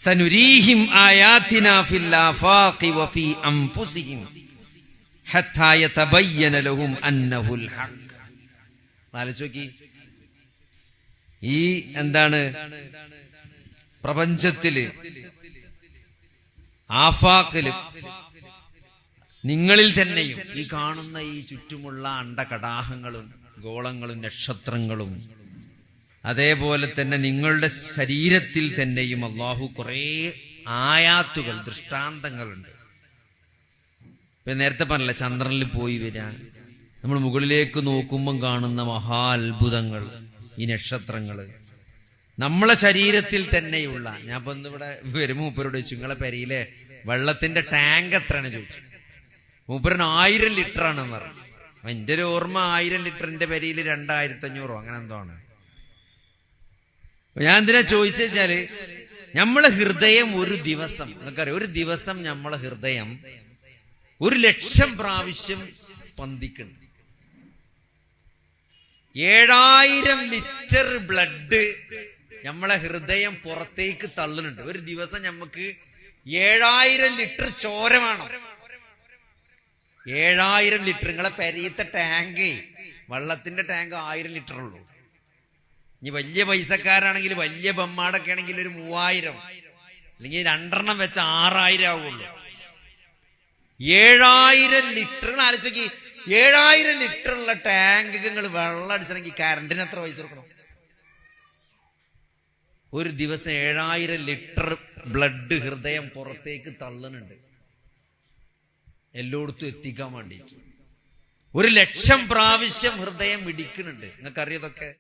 സനുരീഹിം ആയാതിനാ ഫിൽ ആഫാഖി വഫീ അൻഫുസിഹിം ഹത്താ യതബയ്യന ലഹും അന്നഹുൽ ഹഖ്. ആലോചിച്ച് ഈ എന്താണ് പ്രപഞ്ചത്തില്, ആഫാഖില്, നിങ്ങളിൽ തന്നെയും ഈ കാണുന്ന ഈ ചുറ്റുമുള്ള അണ്ടകടാഹങ്ങളും ഗോളങ്ങളും നക്ഷത്രങ്ങളും അതേപോലെ തന്നെ നിങ്ങളുടെ ശരീരത്തിൽ തന്നെയും അള്ളാഹു കുറേ ആയാത്തുകൾ, ദൃഷ്ടാന്തങ്ങളുണ്ട്. ഇപ്പൊ നേരത്തെ പറഞ്ഞില്ല, ചന്ദ്രനിൽ പോയി വരാൻ, നമ്മൾ മുകളിലേക്ക് നോക്കുമ്പം കാണുന്ന മഹാ അത്ഭുതങ്ങൾ, ഈ നക്ഷത്രങ്ങള്, നമ്മളെ ശരീരത്തിൽ തന്നെയുള്ള. ഞാൻ ഇപ്പൊ ഇവിടെ വരുമ്പോ മൂപ്പരോട് ചോദിച്ചു, നിങ്ങളെ പെരയിലെ വെള്ളത്തിന്റെ ടാങ്ക് എത്രയാണ് ചോദിച്ചു. മൂപ്പരന് 1000 ലിറ്റർ ആണെന്ന് പറഞ്ഞു. എന്റെ ഒരു ഓർമ്മ 1000 ലിറ്ററിന്റെ പെരയിൽ 2500 അങ്ങനെ എന്തോ ആണ്. ഞാൻ എന്തിനാ ചോദിച്ചാല്, നമ്മളെ ഹൃദയം ഒരു ദിവസം, നിങ്ങൾക്കറിയാം, ഒരു ദിവസം നമ്മളെ ഹൃദയം 1,00,000 പ്രാവശ്യം സ്പന്ദിക്കുന്നു. 7000 ലിറ്റർ ബ്ലഡ് നമ്മളെ ഹൃദയം പുറത്തേക്ക് തള്ളുന്നുണ്ട്. ഒരു ദിവസം നമുക്ക് 7000 ലിറ്റർ ചോര വേണം. 7000 ലിറ്റർ. നിങ്ങളെ പെരയത്തെ ടാങ്ക്, വെള്ളത്തിന്റെ ടാങ്ക് 1000 ലിറ്റർ ഉള്ളൂ. ഇനി വലിയ പൈസക്കാരാണെങ്കിൽ, വലിയ ബമ്മാടൊക്കെ ആണെങ്കിൽ ഒരു 3000, അല്ലെങ്കിൽ 2 വെച്ച 6000 ആവുള്ളൂ. 7000 ലിറ്റർ ആലോചിക്ക്. 7000 ലിറ്റർ ഉള്ള ടാങ്ക് നിങ്ങൾ വെള്ളം അടിച്ചണമെങ്കിൽ കറണ്ടിന് എത്ര പൈസ കൊടുക്കണം? ഒരു ദിവസം 7000 ലിറ്റർ ബ്ലഡ് ഹൃദയം പുറത്തേക്ക് തള്ളുന്നുണ്ട്, എല്ലായിടത്തും എത്തിക്കാൻ വേണ്ടിയിട്ട്. 1,00,000 പ്രാവശ്യം ഹൃദയം ഇടിക്കുന്നുണ്ട്. നിങ്ങൾക്കറിയതൊക്കെ.